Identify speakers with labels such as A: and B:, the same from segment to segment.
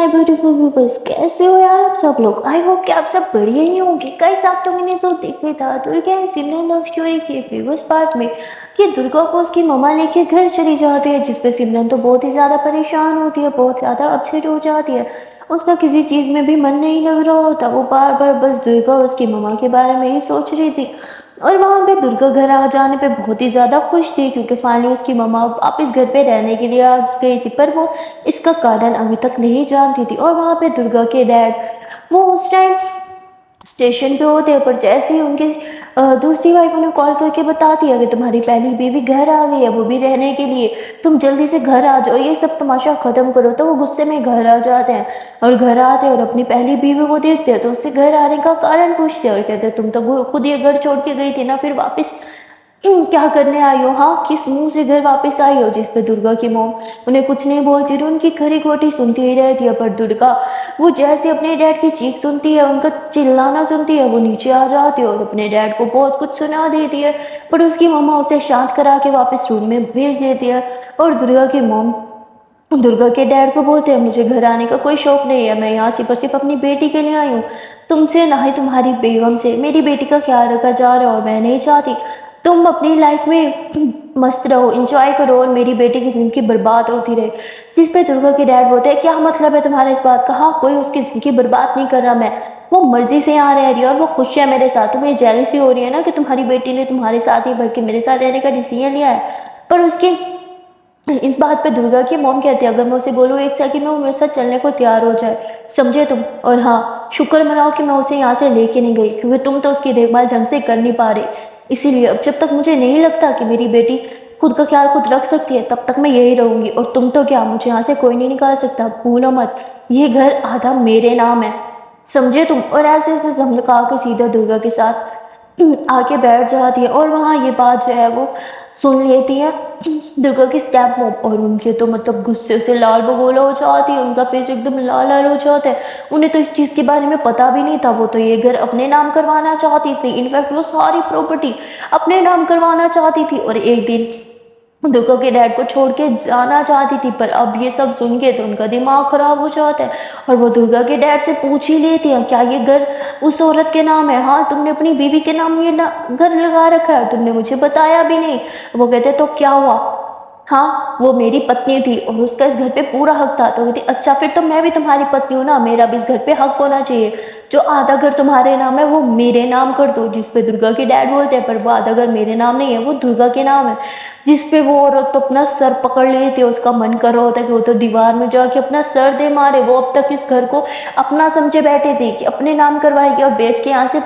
A: My beautiful viewers, कैसे हो यार आप सब लोग। आई होप कि आप सब बढ़िया ही होंगे। कई साल तो मैंने तो देखे था Durga and Simran love story के प्रीवियस पार्ट में कि दुर्गा को उसकी मम्मा लेके घर चली जाती है, जिसपे सिमरन तो बहुत ही ज़्यादा परेशान होती है, बहुत ज़्यादा अपसेट हो जाती है। उसका किसी चीज़ में भी मन नहीं लग रहा होता, वो बार बार बस दुर्गा और उसकी मम्मा के बारे में ही सोच रही थी। और वहाँ पे दुर्गा घर आ जाने पे बहुत ही ज़्यादा खुश थी, क्योंकि फाइनली उसकी मम्मा वापस घर पे रहने के लिए आ गई थी, पर वो इसका कारण अभी तक नहीं जानती थी। और वहाँ पे दुर्गा के डैड वो उस टाइम स्टेशन पे होते हैं, पर जैसे ही उनकी दूसरी वाइफ उन्हें कॉल करके बताती है कि तुम्हारी पहली बीवी घर आ गई है, वो भी रहने के लिए, तुम जल्दी से घर आ जाओ, ये सब तमाशा ख़त्म करो। तो वो गुस्से में घर आ जाते हैं, और घर आते हैं और अपनी पहली बीवी को देखते हैं, तो उससे घर आने का कारण पूछते हैं और कहते हैं तुम तो खुद ये घर छोड़ के गई थी ना, फिर वापस क्या करने आई हो, हाँ किस मुंह से घर वापस आई हो। जिस पे दुर्गा की मॉम उन्हें कुछ नहीं बोलती थी, उनकी खरी खोटी सुनती ही रहती है। पर दुर्गा वो जैसे अपने डैड की चीख सुनती है, उनका चिल्लाना सुनती है, वो नीचे आ जाती है और अपने डैड को बहुत कुछ सुना देती है। पर उसकी मम्मा उसे शांत करा के वापस रूम में भेज देती है। और दुर्गा की मॉम दुर्गा के डैड को बोलते हैं मुझे घर आने का कोई शौक नहीं है, मैं यहाँ सिर्फ और सिर्फ अपनी बेटी के लिए आई हूँ, तुमसे ना ही तुम्हारी बेगम से मेरी बेटी का ख्याल रखा जा रहा है, और मैं नहीं चाहती तुम अपनी लाइफ में मस्त रहो, इंजॉय करो, और मेरी बेटी की ज़िंदगी बर्बाद होती रहे। जिस पे दुर्गा के डैड बोलते हैं क्या मतलब है तुम्हारा इस बात का, हाँ कोई उसकी ज़िंदगी बर्बाद नहीं कर रहा, मैं वो मर्जी से यहाँ रह रही है और वो खुश है मेरे साथ। तुम्हें जेलसी हो रही है ना कि तुम्हारी बेटी ने तुम्हारे साथ ही बल्कि मेरे साथ रहने का डिसीजन लिया है। पर उसकी इस बात पे दुर्गा की मॉम कहती है अगर मैं उसे बोलूँ एक सेकंड में वो मेरे साथ चलने को तैयार हो जाए, समझे तुम। और हाँ शुक्र मनाओ कि मैं उसे यहाँ से लेके नहीं गई, क्योंकि तुम तो उसकी देखभाल ढंग से कर नहीं पा रहे। इसीलिए अब जब तक मुझे नहीं लगता कि मेरी बेटी खुद का ख्याल खुद रख सकती है, तब तक मैं यही रहूँगी। और तुम तो क्या, मुझे यहाँ से कोई नहीं निकाल सकता, भूलो मत ये घर आधा मेरे नाम है, समझे तुम। और ऐसे ऐसे समझा के सीधा दुर्गा के साथ आके बैठ जाती है। और वहाँ ये बात जो है वो सुन लेती है दुर्गा की स्टेप मॉम, और उनके तो मतलब गुस्से से लाल बगोला हो जाती है, उनका फेस एकदम लाल लाल हो जाता है। उन्हें तो इस चीज़ के बारे में पता भी नहीं था, वो तो ये घर अपने नाम करवाना चाहती थी, इनफैक्ट वो सारी प्रॉपर्टी अपने नाम करवाना चाहती थी। और एक दिन दुर्गा के डैड को छोड़ के जाना चाहती थी, पर अब ये सब सुन के तो उनका दिमाग खराब हो जाता है। और वो दुर्गा के डैड से पूछ ही लेती है क्या ये घर उस औरत के नाम है, हाँ तुमने अपनी बीवी के नाम ये घर लगा रखा है, तुमने मुझे बताया भी नहीं। वो कहते तो क्या हुआ, हाँ वो मेरी पत्नी थी और उसका इस घर पे पूरा हक था। तो कहती अच्छा फिर तो मैं भी तुम्हारी पत्नी हूँ ना, मेरा भी इस घर पे हक होना चाहिए, जो आधा घर तुम्हारे नाम है वो मेरे नाम कर दो। जिस पे दुर्गा के डैड बोलते हैं पर वो आधा घर मेरे नाम नहीं है, वो दुर्गा के नाम है। जिस पे वो औरत तो अपना सर पकड़ लेती है, उसका मन कर रहा होता है कि वो तो दीवार में जाके अपना सर दे मारे। वो अब तक इस घर को अपना समझे बैठे थे कि अपने नाम करवाएगी और बेच के यहाँ से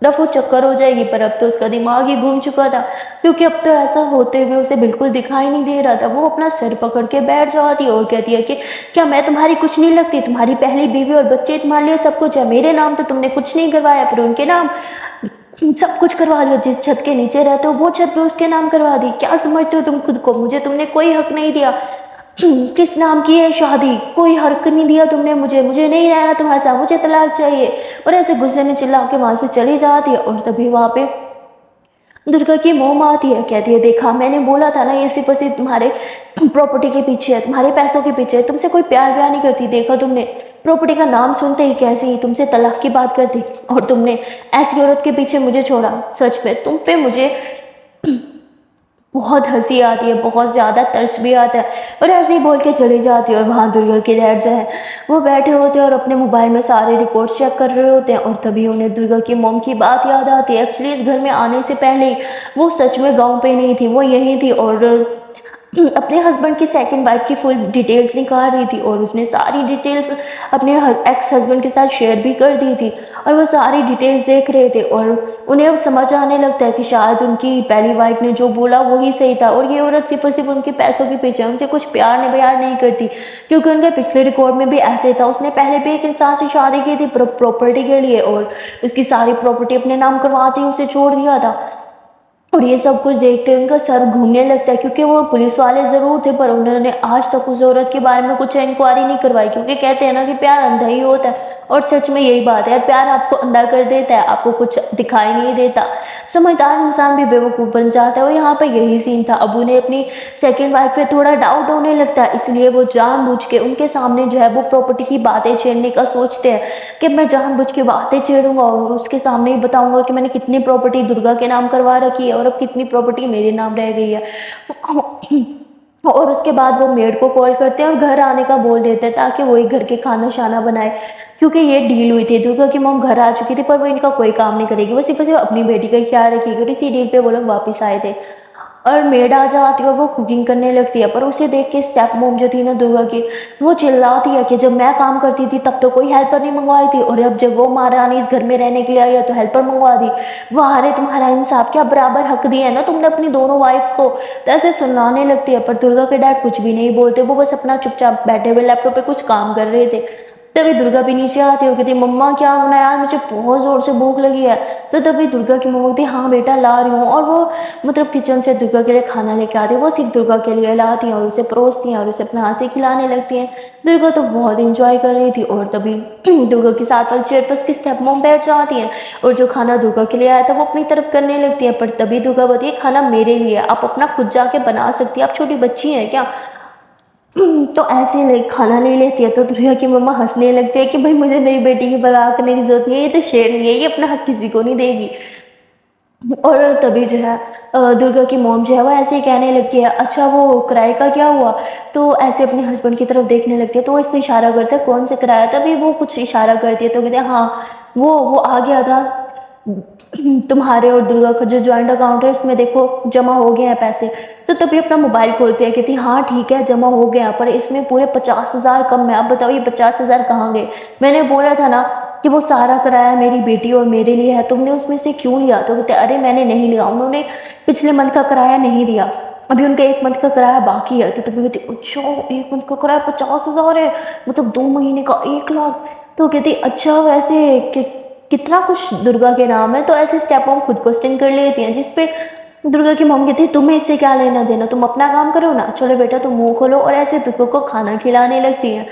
A: रफू चक्कर हो जाएगी, पर अब तो उसका दिमाग ही घूम चुका था, क्योंकि अब तो ऐसा होते हुए उसे बिल्कुल दिखाई नहीं दे रहा था। वो अपना सर पकड़ के बैठ जाती है और कहती है कि क्या मैं तुम्हारी कुछ नहीं लगती, तुम्हारी पहली बीवी और बच्चे तुम्हारे लिए सब कुछ है, मेरे नाम तो तुमने कुछ नहीं करवाया, पर उनके नाम सब कुछ करवा दिया। जिस छत के नीचे रहते हो वो छत भी उसके नाम करवा दी। क्या समझते हो तुम खुद को, मुझे तुमने कोई हक नहीं दिया। किस नाम की है शादी, कोई हक नहीं दिया तुमने मुझे, मुझे नहीं रहना तुम्हारे साथ, मुझे तलाक चाहिए। और ऐसे गुस्से में चिल्ला के वहाँ से चली जाती है। और तभी वहाँ पे दुर्गा की मोम आती है, कहती है देखा मैंने बोला था ना ये सिर्फ और सिर्फ तुम्हारे प्रॉपर्टी के पीछे है, तुम्हारे पैसों के पीछे है, तुमसे कोई प्यार व्यार नहीं करती। देखा तुमने प्रॉपर्टी का नाम सुनते ही कैसे ही तुमसे तलाक की बात करती, और तुमने ऐसी औरत के पीछे मुझे छोड़ा। सच में तुम पे मुझे बहुत हंसी आती है, बहुत ज़्यादा तरस भी आता है। और ऐसे ही बोल के चली जाती है। और वहाँ दुर्गा के डैड जो है वो बैठे होते हैं और अपने मोबाइल में सारे रिकॉर्ड्स चेक कर रहे होते हैं। और तभी उन्हें दुर्गा की मॉम की बात याद आती है। एक्चुअली इस घर में आने से पहले वो सच में गाँव पे नहीं थी, वो यहीं थी, और अपने हस्बैंड की सेकंड वाइफ की फुल डिटेल्स निकाल रही थी, और उसने सारी डिटेल्स अपने एक्स हस्बैंड के साथ शेयर भी कर दी थी। और वो सारी डिटेल्स देख रहे थे, और उन्हें अब समझ आने लगता है कि शायद उनकी पहली वाइफ ने जो बोला वही सही था, और ये औरत सिर्फ और सिर्फ उनके पैसों के पीछे, उनसे कुछ प्यार नहीं व्यार नहीं करती। क्योंकि उनके पिछले रिकॉर्ड में भी ऐसे था, उसने पहले भी एक इंसान से शादी की थी प्रॉपर्टी के लिए, और उसकी सारी प्रॉपर्टी अपने नाम करवाते ही उसे छोड़ दिया था। और ये सब कुछ देखते उनका सर घूमने लगता है, क्योंकि वो पुलिस वाले ज़रूर थे पर उन्होंने आज तक उस औरत के बारे में कुछ इंक्वायरी नहीं करवाई, क्योंकि कहते हैं ना कि प्यार अंधा ही होता है। और सच में यही बात है यार, प्यार आपको अंधा कर देता है, आपको कुछ दिखाई नहीं देता। समझदार इंसान भी बेवकूफ़ बन जाता है, और यहाँ पर यही सीन था। अब उन्हें अपनी सेकंड वाइफ पे थोड़ा डाउट होने लगता है, इसलिए वो जानबूझ के उनके सामने जो है वो प्रॉपर्टी की बातें छेड़ने का सोचते हैं कि मैं जानबूझ के बातें छेड़ूंगा और उसके सामने ही बताऊंगा कि मैंने कितनी प्रॉपर्टी दुर्गा के नाम करवा रखी है और अब कितनी प्रॉपर्टी मेरे नाम रह गई है। और उसके बाद वो मेड को कॉल करते हैं और घर आने का बोल देते हैं, ताकि वही घर के खाना शाना बनाए, क्योंकि ये डील हुई थी। दुर्गा की मॉम घर आ चुकी थी पर वो इनका कोई काम नहीं करेगी, वो सिर्फ और सिर्फ अपनी बेटी का ख्याल रखेगी, और इसी डील पे वो लोग वापस आए थे। और मेड आ जाती है और वो कुकिंग करने लगती है, पर उसे देख के स्टेप मॉम जो थी ना दुर्गा की, वो चिल्लाती है कि जब मैं काम करती थी तब तो कोई हेल्पर नहीं मंगवाई थी, और अब जब वो महारानी इस घर में रहने के लिए आई है तो हेल्पर मंगवा दी। वाह रे तुम्हारा इंसाफ, क्या बराबर हक दिया है ना तुमने अपनी दोनों वाइफ को। तो ऐसे सुनाने लगती है, पर दुर्गा के डैड कुछ भी नहीं बोलते, वो बस अपना चुपचाप बैठे हुए लैपटॉप पे कुछ काम कर रहे थे। तभी दुर्गा भी नीचे आती है और कहती है मम्मा क्या बनाया, यार मुझे बहुत ज़ोर से भूख लगी है। तो तभी दुर्गा की मम्मा कहती है हाँ बेटा ला रही हूँ, और वो मतलब किचन से दुर्गा के लिए खाना लेके आती है, वो सिर्फ दुर्गा के लिए लाती हैं और उसे परोसती हैं और उसे अपने हाथ से खिलाने लगती हैं। दुर्गा तो बहुत इंजॉय कर रही थी, और तभी दुर्गा के साथ वाली चेयर पर उसकी स्टेप मॉम बैठ जाती हैं, और जो खाना दुर्गा के लिए आया था वो अपनी तरफ करने लगती है, पर तभी दुर्गा बोलती है खाना मेरे लिए, आप अपना खुद जाके बना सकती है, आप छोटी बच्ची हैं क्या। तो ऐसे खाना ले लेती है, तो दुर्गा की मम्मा हंसने लगती है कि भाई मुझे मेरी बेटी की परवाह करने की जरूरत नहीं है, ये तो शेर नहीं है, ये अपना हक किसी को नहीं देगी। और तभी जो है दुर्गा की मॉम जो है वो ऐसे ही कहने लगती है अच्छा वो किराए का क्या हुआ। तो ऐसे अपने हस्बैंड की तरफ देखने लगती है, तो वो इससे इशारा करता है कौन से किराया, तभी वो कुछ इशारा करती है, तो कहते हैं हाँ वो आ गया था, तुम्हारे और दुर्गा का जो जॉइंट अकाउंट है उसमें देखो जमा हो गए हैं पैसे। तो तभी अपना मोबाइल खोलते हैं, कहती हाँ ठीक है जमा हो गया, पर इसमें पूरे 50,000 कम है, अब बताओ ये 50,000 कहाँ गए। मैंने बोला था ना कि वो सारा किराया मेरी बेटी और मेरे लिए है, तुमने उसमें से क्यों लिया। तो कहते अरे मैंने नहीं लिया, उन्होंने पिछले मंथ का किराया नहीं दिया, अभी उनका एक मंथ का किराया बाकी है। तो तभी कहती अच्छा एक मंथ का किराया 50,000 है, मतलब 2 महीने का 1 लाख। तो कहती अच्छा वैसे कितना कुछ दुर्गा के नाम है। तो ऐसे स्टेप हम खुद क्वेश्चन कर लेती हैं, जिसपे दुर्गा की मम्मी कहती है तुम्हें इससे क्या लेना देना, तुम अपना काम करो ना, चलो बेटा तुम मुंह खोलो, और ऐसे दुर्गा को खाना खिलाने लगती हैं।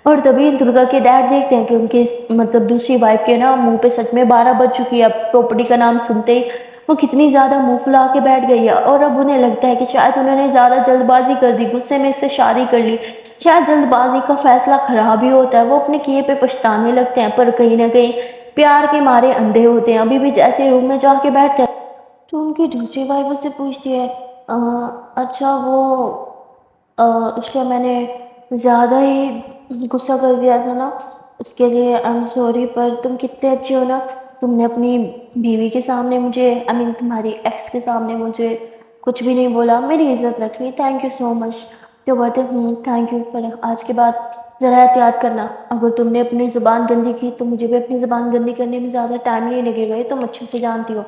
A: और तभी दुर्गा के डैड देखते हैं कि उनके मतलब दूसरी वाइफ के ना मुंह पे सच में 12 बज चुकी है। प्रॉपर्टी का नाम सुनते ही वो कितनी ज़्यादा मुंह फुला के बैठ गई है, और अब उन्हें लगता है कि शायद उन्होंने ज़्यादा जल्दबाजी कर दी, गुस्से में इससे शादी कर ली, शायद जल्दबाजी का फैसला खराब ही होता है। वो अपने किए पे पछताने लगते हैं, पर कहीं ना कहीं प्यार के मारे अंधे होते हैं। अभी भी जैसे रूम में जाके बैठते हैं तो उनकी दूसरी वाइफ उससे पूछती है "अ, अच्छा वो उसका मैंने ज़्यादा ही गुस्सा कर दिया था ना, उसके लिए आई एम सॉरी, पर तुम कितने अच्छे हो ना, तुमने अपनी बीवी के सामने मुझे आई मीन तुम्हारी एक्स के सामने मुझे कुछ भी नहीं बोला, मेरी इज़्ज़त रखी, थैंक यू सो मच। तो बोलते थैंक यू, पर आज के बाद ज़रा एहतियात करना, अगर तुमने अपनी ज़ुबान गंदी की तो मुझे भी अपनी ज़ुबान गंदी करने में ज़्यादा टाइम नहीं लगेगा, ये तुम अच्छे से जानती हो।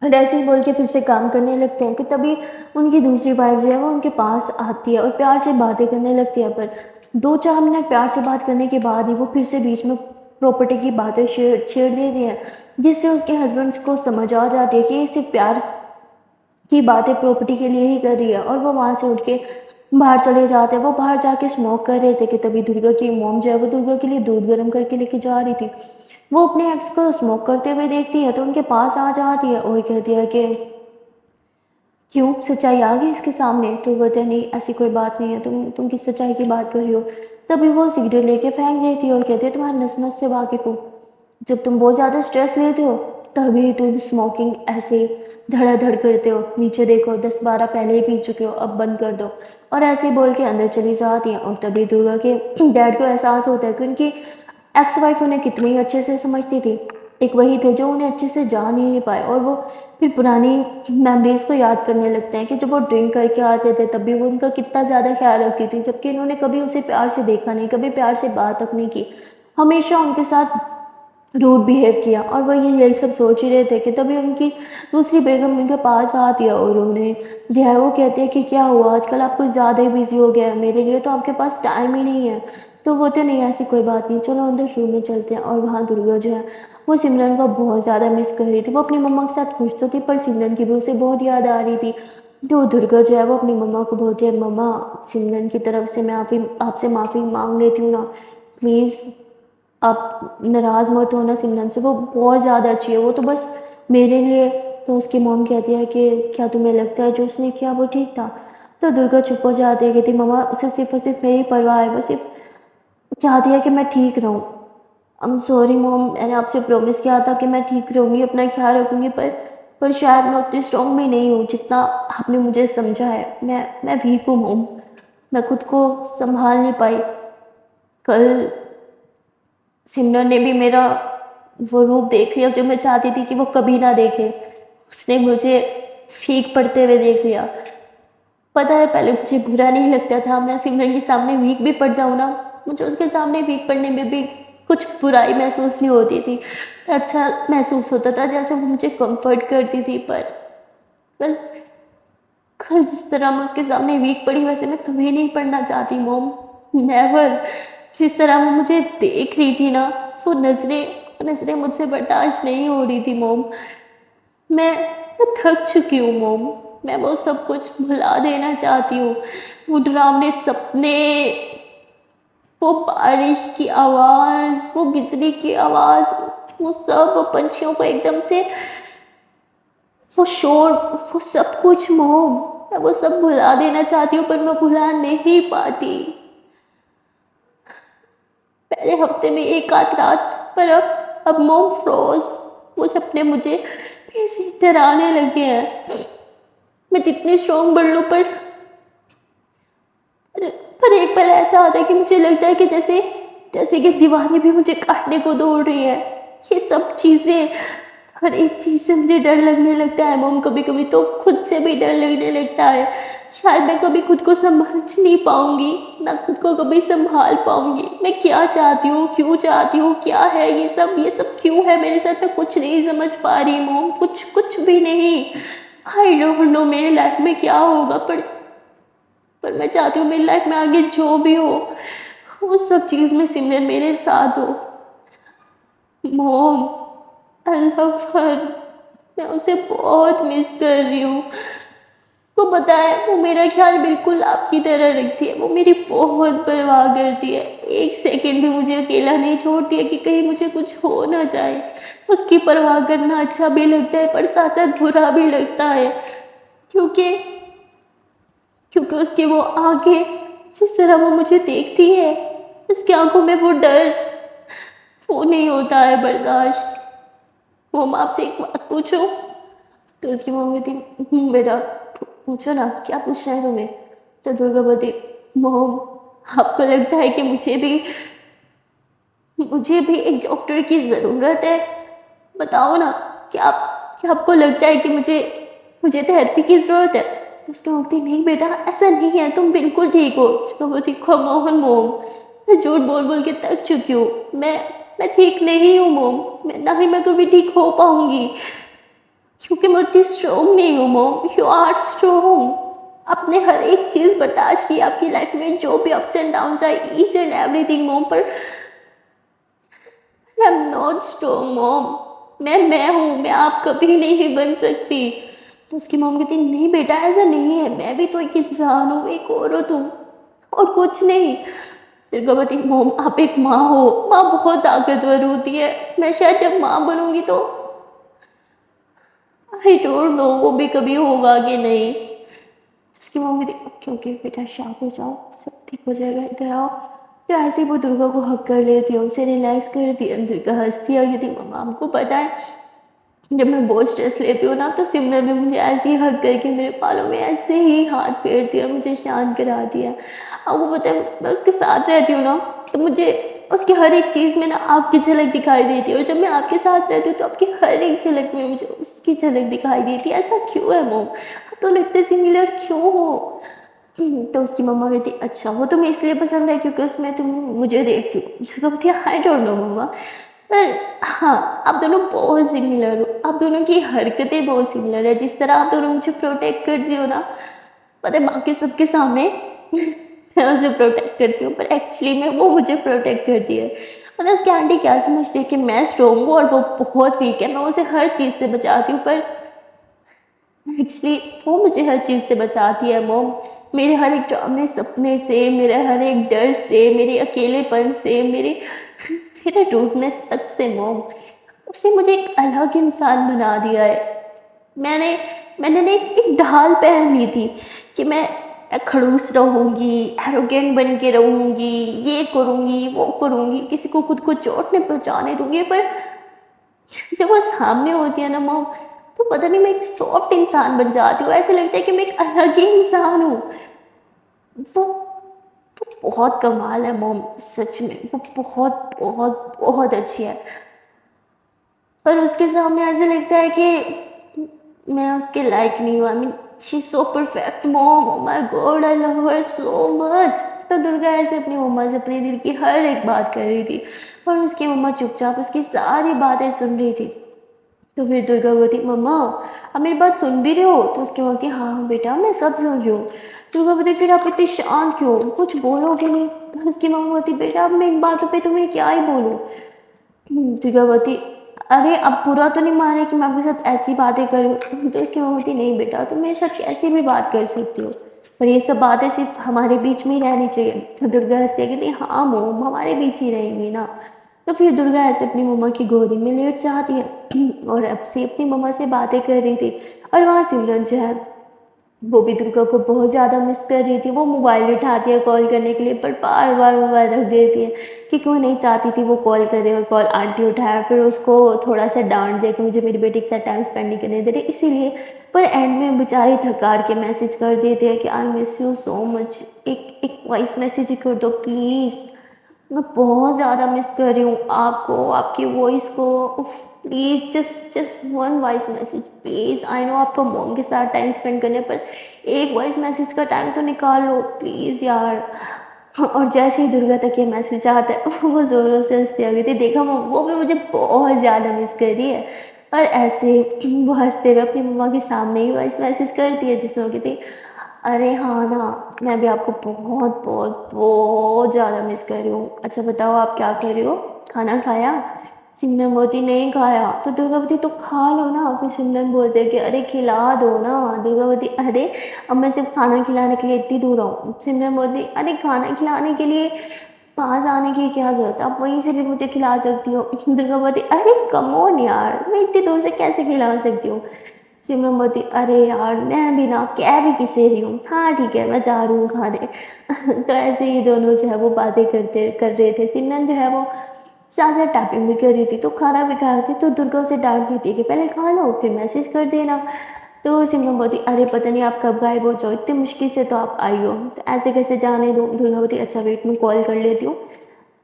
A: और ऐसे ही बोल के फिर से काम करने लगते हैं कि तभी उनकी दूसरी वाइफ जो है वो उनके पास आती है और प्यार से बातें करने लगती है, पर 2-4 मिनट प्यार से बात करने के बाद ही वो फिर से बीच में प्रॉपर्टी की बातें छेड़ छेड़ देती हैं, जिससे उसके हस्बैंड को समझ आ जाती है कि ये सिर्फ प्यार की बातें प्रॉपर्टी के लिए ही कर रही है। और वो वहाँ से उठ के बाहर चले जाते हैं। वो बाहर जाके स्मोक कर रहे थे कि तभी दुर्गा की मॉम जो है वो दुर्गा के लिए दूध गर्म करके लेके जा रही थी। वो अपने एक्स को स्मोक करते हुए देखती है तो उनके पास आ जाती है और कहती है कि क्यों सच्चाई आ गई इसके सामने। तो वो कहते हैं नहीं ऐसी कोई बात नहीं है, तुम किस सच्चाई की बात कर रही हो। तभी वो सिगरेट लेके फेंक देती है और कहती है तुम्हारे नस नस से वाकिफ हूँ, जब तुम बहुत ज़्यादा स्ट्रेस लेते हो तभी तुम स्मोकिंग ऐसे धड़ाधड़ करते हो, नीचे देखो 10-12 पहले ही पी चुके हो, अब बंद कर दो। और ऐसे ही बोल के अंदर चली जाती हैं। और तभी दुर्गा के डैड को एहसास होता है कि उनकी एक्स वाइफ उन्हें कितनी अच्छे से समझती थी, एक वही थे जो उन्हें अच्छे से जान ही नहीं पाए। और वो फिर पुरानी मेमोरीज़ को याद करने लगते हैं कि जब वो ड्रिंक करके आते थे तब भी वो उनका कितना ज़्यादा ख्याल रखती थी, जबकि इन्होंने कभी उसे प्यार से देखा नहीं, कभी प्यार से बात तक नहीं की, हमेशा उनके साथ रूड बिहेव किया। और वो ये यही सब सोच ही रहे थे कि तभी उनकी दूसरी बेगम उनके पास आती है और उन्हें जो है वो कहती है कि क्या हुआ, आजकल आप कुछ ज़्यादा ही बिजी हो गया है, मेरे लिए तो आपके पास टाइम ही नहीं है। तो वो तो नहीं, ऐसी कोई बात नहीं, चलो अंदर रूम में चलते हैं। और वहाँ दुर्गा जो है वो सिमरन को बहुत ज़्यादा मिस कर रही थी। वो अपनी मम्मा के साथ खुश तो थी पर सिमरन की भी उसे बहुत याद आ रही थी। तो दुर्गा जो है वो अपनी मम्मा को बोलती है, मम्मा सिमरन की तरफ से मैं आपसे माफ़ी मांग लेती हूँ ना, प्लीज़ आप नाराज़ मत होना सिमरन से, वो बहुत ज़्यादा अच्छी है, वो तो बस मेरे लिए। तो उसकी मॉम कहती है कि क्या तुम्हें लगता है जो उसने किया वो ठीक था? तो दुर्गा चुप हो जाती है, कहती मम्मा उसे सिर्फ और सिर्फ मेरी परवाह है, वो सिर्फ चाहती है कि मैं ठीक रहूँ। आई एम सॉरी मॉम, मैंने आपसे प्रॉमिस किया था कि मैं ठीक रहूँगी, अपना ख्याल रखूँगी, पर शायद मैं उतनी स्ट्रॉन्ग भी नहीं हूँ जितना आपने मुझे समझा है। मैं वीक हूँ मॉम, मैं खुद को संभाल नहीं पाई। कल सिमरन ने भी मेरा वो रूप देख लिया जो मैं चाहती थी कि वो कभी ना देखे। उसने मुझे फीक पड़ते हुए देख लिया। पता है पहले मुझे बुरा नहीं लगता था, मैं सिमरन के सामने वीक भी पड़ जाऊँ ना, मुझे उसके सामने वीक पड़ने में भी कुछ बुराई महसूस नहीं होती थी। अच्छा महसूस होता था जैसे वो मुझे कंफर्ट करती थी। पर कल कल जिस तरह मैं उसके सामने वीक पड़ी वैसे मैं कभी नहीं पढ़ना चाहती मॉम, नेवर। जिस तरह वो मुझे देख रही थी ना, वो नज़रें नज़रें मुझसे बर्दाश्त नहीं हो रही थी मॉम। मैं मैं थक चुकी हूँ मॉम, मैं वो सब कुछ भुला देना चाहती हूँ। वो डरावने सपने, वो बारिश की आवाज़, वो बिजली की आवाज़, वो सब, वो पंछियों को एकदम से वो शोर, वो सब कुछ मोम, मैं वो सब भुला देना चाहती हूँ पर मैं भुला नहीं पाती। पहले हफ्ते में एक आध रात, पर अब मोम फ्रोज, वो सपने मुझे फिर से डराने लगे हैं। मैं जितनी स्ट्रॉन्ग बन लूँ पर एक पल ऐसा आता है कि मुझे लगता है कि जैसे जैसे कि दीवारें भी मुझे काटने को दौड़ रही है। ये सब चीज़ें, हर एक चीज़ से मुझे डर लगने लगता है मॉम, कभी कभी तो खुद से भी डर लगने लगता है। शायद मैं कभी खुद को समझ नहीं पाऊंगी, ना खुद को कभी संभाल पाऊंगी। मैं क्या चाहती हूँ, क्यों चाहती हूँ, क्या है ये सब क्यों है मेरे साथ, मैं कुछ नहीं समझ पा रही मॉम, कुछ कुछ भी नहीं। आई डोंट नो मेरी लाइफ में क्या होगा, पर मैं चाहती हूँ मेरी लाइफ में आगे जो भी हो उस सब चीज़ में सिमरन मेरे साथ हो। मॉम आई लव हर, मैं उसे बहुत मिस कर रही हूँ। वो पता है वो मेरा ख्याल बिल्कुल आपकी तरह रखती है, वो मेरी बहुत परवाह करती है, एक सेकंड भी मुझे अकेला नहीं छोड़ती है कि कहीं मुझे कुछ हो ना जाए। उसकी परवाह करना अच्छा भी लगता है पर साथ साथ बुरा भी लगता है, क्योंकि क्योंकि उसकी वो आंखें, जिस तरह वो मुझे देखती है, उसकी आंखों में वो डर, वो नहीं होता है बर्दाश्त। वो मैं आपसे एक बात पूछूं? तो उसकी मम्मी थी, बेटा पूछो ना, क्या पूछना है तुम्हें?" तो दुर्गा बोलती, मोम आपको लगता है कि मुझे भी एक डॉक्टर की ज़रूरत है? बताओ ना, क्या आपको लगता है कि मुझे मुझे थेरेपी की ज़रूरत है? तो उसकी मम्मी थी, नहीं बेटा ऐसा नहीं है, तुम बिल्कुल ठीक हो। उसको बोलती, कम ऑन मोम, मैं झूठ बोल बोल के थक चुकी हूँ, मैं ठीक नहीं हूँ मोम, मैं ना ही मैं कभी ठीक हो पाऊंगी, क्योंकि मैं उतनी स्ट्रोंग नहीं हूँ मोम, यू आर स्ट्रोंग। आपने हर एक चीज़ बर्दाश्त की आपकी लाइफ में, जो भी अप्स एंड डाउन आए, ईच एंड एवरीथिंग मोम, पर आई एम नॉट स्ट्रोंग मॉम, मैं हूँ, मैं आप कभी नहीं बन सकती। तो उसकी मॉम कहती, नहीं बेटा ऐसा नहीं है, मैं भी तो एक इंसान हूँ, एक औरत हूँ और कुछ नहीं। दुर्गावती, मोम आप एक माँ हो, माँ बहुत ताकतवर होती है, मैं शायद जब माँ बनूंगी तो आई डोंट नो वो भी कभी होगा कि नहीं। उसकी मम्मी थी, ओके ओके बेटा शांत हो जाओ, सब ठीक हो जाएगा, इधर आओ। तो ऐसे ही वो दुर्गा को हक कर लेती है, उसे रिलैक्स करती है। दुर्गा हंसती है, कहती मम्मा हमको पता है जब मैं बहुत स्ट्रेस लेती हूँ ना तो सिमरन भी मुझे ऐसे ही हक करके मेरे बालों में ऐसे ही हाथ फेरती है और मुझे शांत कराती है। अब वो पता है मैं उसके साथ रहती हूँ ना तो मुझे उसकी हर एक चीज़ में ना आपकी झलक दिखाई देती है, और जब मैं आपके साथ रहती हूँ तो आपकी हर एक झलक में मुझे उसकी झलक दिखाई देती है। ऐसा क्यों है मोम, आप दोनों इतने सिमिलर क्यों हो? तो उसकी मम्मा कहती, अच्छा वो तुम्हें इसलिए पसंद है क्योंकि उसमें तुम मुझे देखती हो? तो कहती, आई डोंट नो मम्मा, पर हाँ, आप दोनों बहुत सिमिलर हो, आप दोनों की हरकतें बहुत सिमिलर है, जिस तरह आप दोनों मुझे प्रोटेक्ट करती हो ना, पता है बाकी सबके सामने मैं उसे प्रोटेक्ट करती हूँ, पर एक्चुअली में वो मुझे प्रोटेक्ट करती है। पता है उसकी आंटी क्या समझती है कि मैं स्ट्रॉन्ग हूँ और वो बहुत वीक है, मैं उसे हर चीज़ से बचाती हूँ, पर एक्चुअली वो मुझे हर चीज़ से बचाती है मॉम। मेरे हर एक डरावने सपने से, मेरे हर एक डर से, मेरे अकेलेपन से, मेरे रूडनेस तक से मॉम। उसने मुझे एक अलग इंसान बना दिया है। मैंने मैंने ना एक ढाल पहन ली थी कि मैं खड़ूस रहूँगी, एरोगेंट बन के रहूँगी, ये करूँगी, वो करूँगी, किसी को खुद को चोट नहीं पहुँचाने दूँगी, पर जब वो सामने होती है ना मॉम, तो पता नहीं मैं एक सॉफ्ट इंसान बन जाती हूँ, ऐसे लगता है कि मैं एक अलग ही इंसान हूँ। वो बहुत कमाल है मॉम, सच में वो बहुत बहुत बहुत अच्छी है। पर उसके सामने ऐसे लगता है कि मैं उसके लायक नहीं हूँ। I mean she is so perfect mom, oh my God I love her so much. तो दुर्गा ऐसे अपनी मम्मा से अपने दिल की हर एक बात कर रही थी, और उसकी मम्मा चुपचाप उसकी सारी बातें सुन रही थी। तो फिर दुर्गा बोलती, मम्मा आप मेरी बात सुन भी रहे हो? तो उसकी मम्मा बोलती, हाँ हाँ बेटा मैं सब सुन रही हूँ। दुर्गा बोलती, फिर आप इतनी शांत क्यों, कुछ बोलोगे नहीं? तो उसकी मम्मा बोलती, बेटा अब मैं इन बातों पे तुम्हें क्या ही बोलूँ। दुर्गा बोलती, अरे अब बुरा तो नहीं मान रही कि मैं आपके साथ ऐसी बातें करूँ? तो उसकी मम्मा बोलती, नहीं बेटा तुम मेरे साथ कैसी भी बात कर सकती हो, पर ये सब बातें सिर्फ हमारे बीच में ही रहनी चाहिए। तो दुर्गा हंसती है, कहती हाँ मोम हमारे बीच ही रहेंगी ना। तो फिर दुर्गा ऐसे अपनी मम्मा की गोदी में लेट जाती है और अब से अपनी मम्मा से बातें कर रही थी। और वहाँ सिमरन जो है वो भी दुर्गा को बहुत ज़्यादा मिस कर रही थी। वो मोबाइल उठाती है कॉल करने के लिए, पर बार बार मोबाइल रख देती है कि क्यों नहीं चाहती थी वो कॉल करे, और कॉल आंटी उठाया, फिर उसको थोड़ा सा डांट दिया कि मुझे मेरी बेटी के साथ टाइम स्पेंड नहीं करने दे रही इसीलिए। पर एंड में बेचारी थक हार के मैसेज कर देती है कि I miss you so much, एक एक वॉइस मैसेज कर दो प्लीज़, मैं बहुत ज़्यादा मिस कर रही हूँ आपको, आपकी वॉइस को। उफ, please just just one voice message please. I know आपको मॉम के साथ टाइम स्पेंड करने, पर एक वॉइस मैसेज का टाइम तो निकाल लो प्लीज़ यार। और जैसे ही दुर्गा तक ये मैसेज आता है वो ज़ोरों से हंसती आ गई थी, देखा मम्मा वो भी मुझे बहुत ज़्यादा मिस कर रही है। और ऐसे वो हंसते हुए अपनी मम्मा के सामने ही वॉइस मैसेज करती है, जिसमें वो कहती, अरे हाँ ना, मैं भी आपको बहुत बहुत बहुत ज़्यादा मिस कर रही हूँ। अच्छा बताओ आप क्या कर रही हो, खाना खाया? सिमरन बोलती नहीं खाया। तो दुर्गा बोलती तो खा लो ना। फिर सिमरन बोलते कि अरे खिला दो ना। दुर्गा बोलती अरे अब मैं सिर्फ खाना खिलाने के लिए इतनी दूर आऊँ? सिमरन बोलती अरे खाना खिलाने के लिए पास आने की क्या ज़रूरत है, आप वहीं से भी मुझे खिला सकती हो। दुर्गा बोलती अरे कम ऑन यार, मैं इतनी दूर से कैसे खिला सकती हूँ? सिमरन बोलती अरे यार मैं भी ना कह भी किसे रही हूँ, हाँ ठीक है मैं जा रही हूँ खाने। तो ऐसे ही दोनों जो है वो बातें करते कर रहे थे। सिमरन जो है वो साथ साथ टैपिंग भी कर रही थी, तो खाना भी खा रही थी, तो दुर्गा उसे डांट देती है कि पहले खा लो फिर मैसेज कर देना। तो सिमरन बोलती अरे पता नहीं आप कब गायब हो जाओ, इतनी मुश्किल से तो आप आई हो, तो ऐसे कैसे जाने दो? दुर्गा बोलती अच्छा वेट मैं कॉल कर लेती हूँ।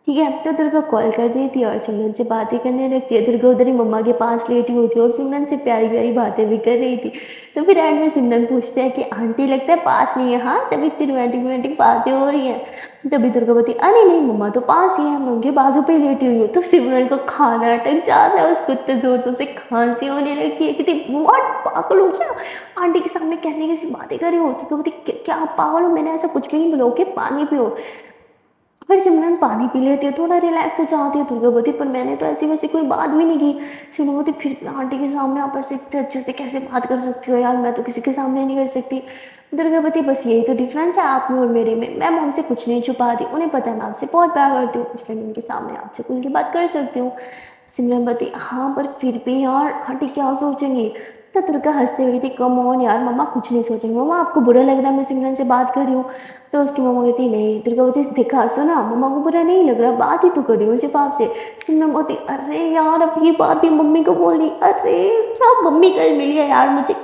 A: ठीक है, तो दुर्गा कॉल कर देती है और सिमरन से बातें करने लगती है। दुर्गा उधर ही मम्मा के पास लेटी होती है और सिमरन से प्यारी प्यारी बातें भी कर रही थी। तो फिर एंड में सिमरन पूछते हैं कि आंटी लगता है पास नहीं है, हाँ तभी इतनी रोमांटिक रोमांटिक बातें हो रही हैं। तभी दुर्गा बोलती अरे नहीं मम्मा तो पास ही है, मैं उनके बाजू पे ही लेटी हुई हूँ। तो सिमरन को खाना अटक जाता है, उसको इतने जोर जोर से खांसी होने लगती है, कहती व्हाट पागल हो क्या, आंटी के सामने कैसे कैसी बातें कर रही हो? दुर्गा बोलती क्या आप पागल हो, मैंने ऐसा कुछ भी नहीं बोला, ओके पानी पियो। फिर सिमरन पानी पी लेती है, थोड़ा रिलैक्स हो जाती है। दुर्गा बोलती पर मैंने तो ऐसी वैसी कोई बात भी नहीं की। सिमरन बोलती फिर भी आंटी के सामने आप ऐसे इतने अच्छे से कैसे बात कर सकती हो यार, मैं तो किसी के सामने नहीं कर सकती। दुर्गा बोलती बस यही तो डिफरेंस है आप में और मेरे में, मैं मॉम से कुछ नहीं छुपाती, उन्हें पता है मैं आपसे बहुत प्यार करती हूँ, इसलिए मैं उनके सामने आपसे खुल के बात कर सकती हूँ। सिमरन बोलती हाँ पर फिर भी यार आंटी क्या सोचेंगी? तो दुर्गा हंसते हुए थी, कम ऑन यार मम्मा कुछ नहीं सोचेंगे, मम्मा आपको बुरा लग रहा है मैं सिमरन से बात कर रही हूँ? तो उसकी मम्मा कहती नहीं। दुर्गा बोलती देखा सुना मम्मा को बुरा नहीं लग रहा, बात ही तो कर रही हूँ सिर्फ आपसे। सिमरन बोलती अरे यार अब ये बात भी मम्मी को बोल दी, अरे क्या मम्मी कल मिली है यार मुझे।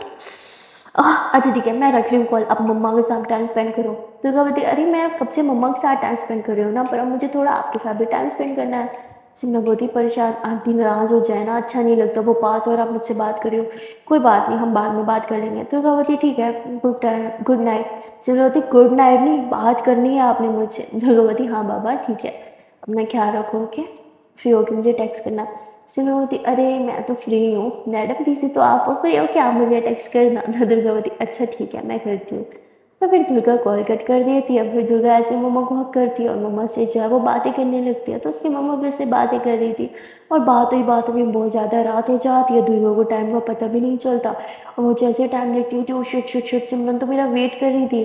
A: अच्छा ठीक है मैं रख रही हूँ कॉल, अब मम्मा के साथ टाइम स्पेंड करो। दुर्गा बोलती अरे मैं कब से मम्मा के साथ टाइम स्पेंड कर रही हूँ ना, पर अब मुझे थोड़ा आपके साथ भी टाइम स्पेंड करना है। सिमरन बोलती परेशान आंटी नाराज़ हो जाए ना, अच्छा नहीं लगता वो पास और आप मुझसे बात कर रही हो। कोई बात नहीं हम बाद में बात कर लेंगे। दुर्गा बोलती ठीक है गुड नाइट। सिमरन बोलती गुड नाइट नहीं बात करनी है आपने मुझसे। दुर्गा बोलती हाँ बाबा ठीक है, अपना ख्याल रखो ओके। फ्री होके मुझे टेक्स्ट करना। सिमरवती, अरे मैं तो फ्री हूँ मैडम, बिजी तो आप हो, फ्री हो क्या, मुझे टेक्स्ट करना। तो दुर्गावती, अच्छा ठीक है मैं करती हूँ। तो फिर दुर्गा कॉल कट कर देती है। फिर दुर्गा ऐसे मम्मा को हक करती है और मम्मा से जो है वो बातें करने लगती है। तो उसकी मम्मा भी उससे बातें कर रही थी और बात में बहुत ज़्यादा रात हो जाती है। दुर्गा को टाइम का पता भी नहीं चलता और वो जैसे टाइम देखती है तो शिट शिट शिट, सिमरन तो मेरा वेट कर रही थी।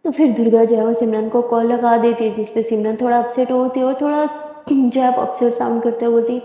A: तो फिर दुर्गा जो है वो सिमरन को कॉल लगा देती है, जिस पे सिमरन थोड़ा अपसेट होती है और थोड़ा जो है अपसेट साउंड करते हुए बोलती,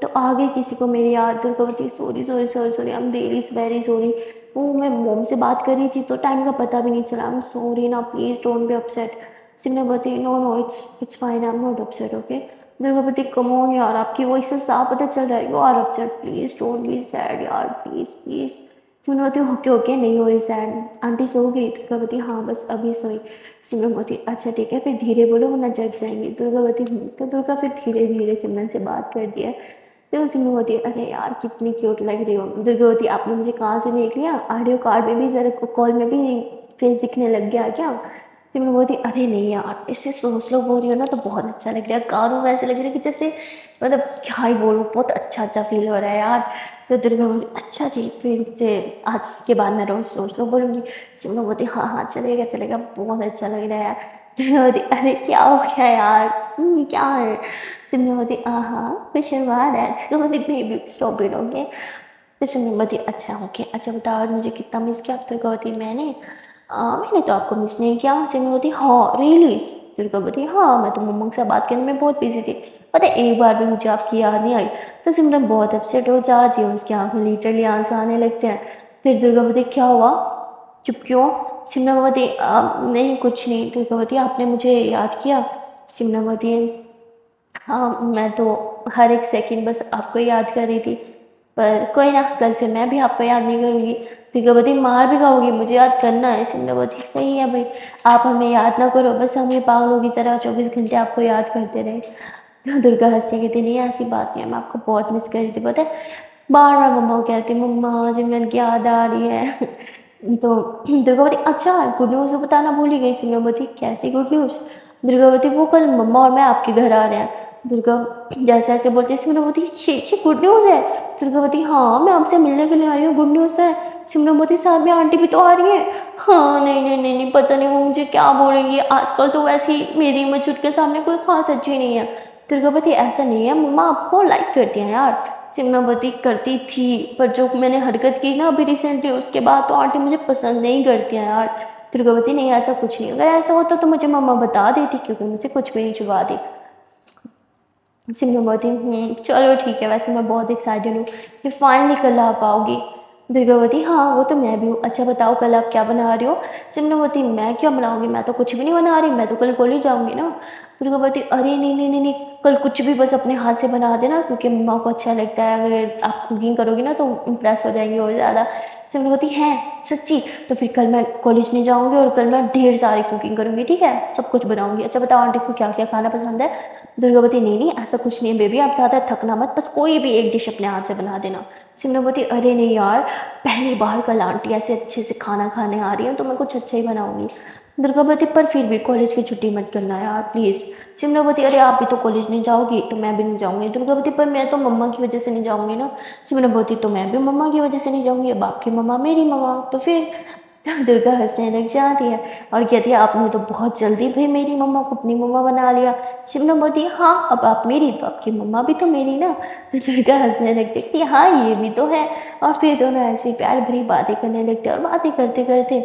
A: तो आगे किसी को मेरी याद। दुर्गा बोलती, sorry sorry sorry sorry, I am really very sorry, वो मैं मोम से बात कर रही थी तो टाइम का पता भी नहीं चला, आई एम सॉरी ना, please don't be upset. Simran बोलती, no no it's fine, I am not upset, okay. Durga बोलती, कम ऑन यार, आपकी वॉइस से साफ पता चल रहा है you are upset, please don't be sad यार, प्लीज़ प्लीज़। सिमरन बोलती, ओके ओके नहीं हो रही सैड, आंटी सो गई? दुर्गा बोलती, हाँ बस अभी सोई। सिमरन बोलती, अच्छा ठीक है फिर धीरे बोलो वरना जग जाएंगी। दुर्गा बोलती, तो दुर्गा फिर धीरे धीरे सिमरन से बात कर दिया। तो सिमरन बोलती, अरे यार कितनी क्यूट लग रही हो। दुर्गा बोलती, आपने मुझे कहाँ से देख लिया, ऑडियो कार्ड में भी ज़रा कॉल में भी फेस दिखने लग गया क्या? सिमरन बोलती, अरे नहीं यार इससे सोच लो बोल रही हो ना तो बहुत अच्छा लग रहा है, कानों में ऐसे लग रहा है कि जैसे मतलब क्या ही बोलूँ, बहुत अच्छा अच्छा फील हो रहा है यार। तो दुर्गा बोलती, अच्छा जी फिर से आज के बाद मैं रोज़ सोच लो बोलूँगी। सिमरन बोलती, हाँ हाँ चलेगा चलेगा, बहुत अच्छा लग रहा है यार। दुर्गा बोलती, अरे क्या हो गया यार, क्या है? सिमरन बोलती, हाँ हाँ कुछ बात है। दुर्गा बोलती, बेबी स्टॉप इट, ओके। तो सिमरन बोलती, अच्छा ओके, अच्छा बताओ आज मुझे कितना मिस किया? दुर्गा बोलती, मैंने तो आपको मिस नहीं किया। सिमरन बोलती, हाँ रियली? दुर्गा बोलती, हाँ मैं तो मम्मा के साथ बात करने में बहुत बिजी थी, पता है एक बार भी मुझे आपकी याद नहीं आई। तो सिमरन बहुत अपसेट हो जाती है, उसकी आंखों में लिटरली आंसू आने लगते हैं। फिर दुर्गा बोलती, क्या हुआ, चुप क्यों? सिमरन बोलती, नहीं कुछ नहीं। दुर्गा बोलती, आपने मुझे याद किया? सिमरन बोलती, हाँ मैं तो हर एक सेकंड बस आपको याद कर रही थी, पर कोई ना, कल से मैं भी आपको याद नहीं करूँगी। दुर्गावती, मार भी खाओगी, मुझे याद करना है। सिमरवती, सही है भाई, आप हमें याद ना करो, बस हमें पागलों की तरह 24 घंटे आपको याद करते रहे। तो दुर्गा हंसी कहती, नहीं ऐसी बात नहीं है, मैं आपको बहुत मिस कर रही थी पता है, बार बार मम्मा को कहती, मम्मा सिमरन की याद आ रही है। तो दुर्गावती, अच्छा गुड न्यूज़ बताना भूल ही गई। सिमरवती, कैसी गुड न्यूज़? दुर्गावती, वो कल मम्मा और मैं आपके घर आ रहे हैं। दुर्गा जैसे ऐसे बोलती है। सिमरवती, ये गुड न्यूज़ है? दुर्गावती, हाँ मैं आपसे मिलने के लिए आई हूँ, गुड न्यूज़ है। सिमरवती, साथ में आंटी भी तो आ रही है। हाँ नहीं नहीं नहीं नहीं, पता नहीं वो मुझे क्या बोलेंगी, आजकल तो वैसे ही मेरी मचुट के सामने कोई खास अच्छी नहीं है। दुर्गावती, ऐसा नहीं है, मम्मा आपको लाइक करती हैं यार। सिमरवती, करती थी पर जो मैंने हरकत की ना अभी रिसेंटली, उसके बाद तो आंटी मुझे पसंद नहीं करती हैं यार। दुर्गावती, नहीं ऐसा कुछ नहीं, अगर ऐसा होता तो मुझे मम्मा बता देती, क्योंकि मुझे कुछ भी नहीं छुपा दी। सिमरवती, चलो ठीक है, वैसे मैं बहुत एक्साइटेड हूँ कि फाइनली कल आ पाओगी। दुर्गावती, हाँ वो तो मैं भी हूँ, अच्छा बताओ कल आप क्या बना रही हो? सिमरवती, मैं क्या बनाऊँगी, मैं तो कुछ भी नहीं बना रही, मैं तो कल कॉलेज जाऊँगी ना। दुर्गावती, अरे नहीं नहीं नहीं नहीं, कल कुछ भी बस अपने हाथ से बना देना, क्योंकि मम्मा को अच्छा लगता है अगर आप कुकिंग करोगी ना तो इम्प्रेस हो जाएंगी और ज़्यादा। सिमरवती, है सच्ची? तो फिर कल मैं कॉलेज नहीं जाऊँगी और कल मैं ढेर सारी कुकिंग करूँगी, ठीक है, सब कुछ बनाऊँगी। अच्छा बताओ आंटी को क्या क्या खाना पसंद है? दुर्गावती, नहीं नहीं ऐसा कुछ नहीं है बेबी, आप ज़्यादा थकना मत, बस कोई भी एक डिश अपने हाथ से बना देना। सिमरवती, अरे नहीं यार, पहली बार कल आंटी ऐसे अच्छे से खाना खाने आ रही है तो मैं कुछ अच्छा ही बनाऊंगी। दुर्गावती, पर फिर भी कॉलेज की छुट्टी मत करना यार प्लीज़। सिमरवती, अरे आप भी तो कॉलेज नहीं जाओगी तो मैं भी नहीं जाऊँगी। दुर्गावती, पर मैं तो मम्मा की वजह से नहीं जाऊँगी ना। सिमरवती, तो मैं भी मम्मा की वजह से नहीं जाऊँगी, अब आपकी मम्मा मेरी मम्मा, तो फिर दुर्गा हंसने लग जाती है और कहती है, आपने तो बहुत जल्दी भाई मेरी मम्मा को अपनी मम्मा बना लिया। शिमला बोलती है, हाँ अब आप मेरी तो आपकी मम्मा भी तो मेरी ना। तो दुर्गा हंसने लगती है कि हाँ ये भी तो है। और फिर दोनों ऐसी प्यार भरी बातें करने लगते हैं और बातें करते करते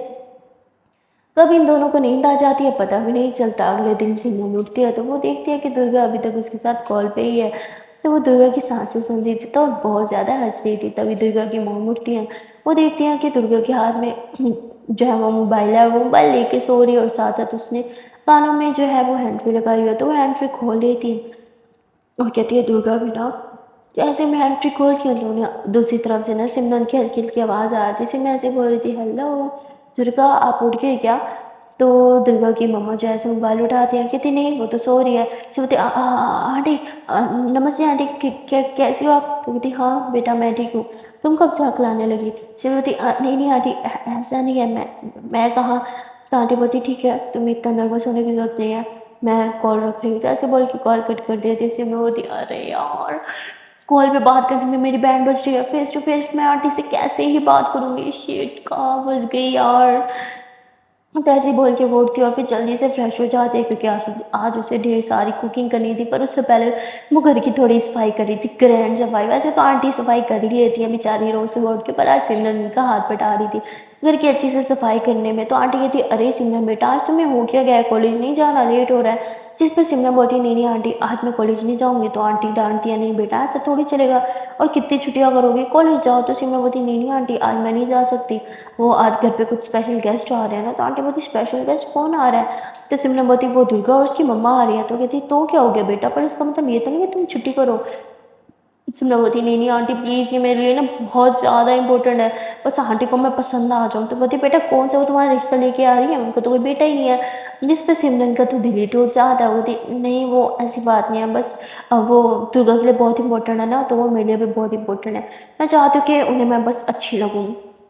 A: कब इन दोनों को नींद आ जाती है पता भी नहीं चलता। अगले दिन सिमरन उठती है तो वो देखती है कि दुर्गा अभी तक उसके साथ कॉल पे ही है। तो वो दुर्गा की सांसें सुन रही थी तो बहुत ज़्यादा हंस रही थी। तभी दुर्गा की मॉम उठती है, वो देखती हैं कि दुर्गा के हाथ में जो है वो मोबाइल है, वो मोबाइल लेके सो रही है और साथ साथ उसने कानों में जो है वो हैंड फ्री लगाई हुई है। तो वो हैंड फ्री खोल देती है और कहती है, दुर्गा बेटा। जैसे मैं एंट्री खोलती हूँ तो दूसरी तरफ से ना सिमरन की हल्की हल्की आवाज़ आ रही थी। मैं ऐसे बोल रही थी, हेलो दुर्गा आप उठ गई क्या? तो दुर्गा की मम्मा जो है ऐसे मोबाइल उठाती है, कहती नहीं वो तो सो रही है। तो बोलती, आंटी नमस्ते आंटी, कैसी हो आप? तो कहती, हाँ बेटा मैं ठीक हूँ, तुम कब से हकलाने लगी? सिमरन बोलती, नहीं नहीं आंटी ऐसा नहीं है, मैं कहाँ। तो आंटी बोलती, ठीक है तुम्हें इतना नर्वस होने की ज़रूरत नहीं है, मैं कॉल रख रही हूँ, तो ऐसे बोल के कॉल कट कर देती सिमरन बोलती अरे यार, कॉल पे बात करने में मेरी बैंड बज रही है, फेस टू फेस मैं आंटी से कैसे ही बात करूँगी, शिट कहाँ फँस गई यार। तो ऐसे ही बोल के वो उठती है और फिर जल्दी से फ्रेश हो जाती है, क्योंकि आज आज उसे ढेर सारी कुकिंग करनी थी, पर उससे पहले वो घर की थोड़ी सफाई कर रही थी, ग्रैंड सफाई। वैसे तो आंटी सफाई कर ही लेती है बेचारी रोज सुबह उठ के, पर आज सिमरन का हाथ बटा रही थी घर की अच्छी से सफाई करने में। तो आंटी कहती अरे सिमरन बेटा, आज तुम्हें हो क्या गया है, कॉलेज नहीं जाना, लेट हो रहा है। जिस पर सिमरन बोलती नहीं नहीं आंटी, आज मैं कॉलेज नहीं जाऊँगी। तो आंटी डांटती है नहीं बेटा, ऐसा थोड़ी चलेगा, और कितनी छुट्टियाँ करोगी, कॉलेज जाओ। तो सिमरन बोलती नहीं नहीं आंटी, आज मैं नहीं जा सकती, वो आज घर पे कुछ स्पेशल गेस्ट आ रहे हैं ना। तो आंटी बोलती स्पेशल गेस्ट कौन आ रहा है। तो सिमरन बोलती वो दुर्गा और उसकी मम्मा आ रही है। तो कहती तो क्या हो गया बेटा, पर इसका मतलब ये तो नहीं है तुम छुट्टी करो। सिमरन बोलती नहीं नहीं आंटी प्लीज़, ये मेरे लिए ना बहुत ज़्यादा इंपॉर्टेंट है, बस आंटी को मैं पसंद आ जाऊँ। तो बोलती बेटा कौन सा वो तुम्हारा रिश्ता लेके आ रही है, उनको तो कोई बेटा ही नहीं है। जिस पे सिमरन का तो दिल ही टूट जाता है। वो बोलती नहीं वो ऐसी बात नहीं है, बस वो दुर्गा के लिए बहुत इंपॉर्टेंट है ना, तो वो मेरे लिए भी बहुत इंपॉर्टेंट है। मैं चाहती हूँ कि उन्हें मैं बस अच्छी लगूँ,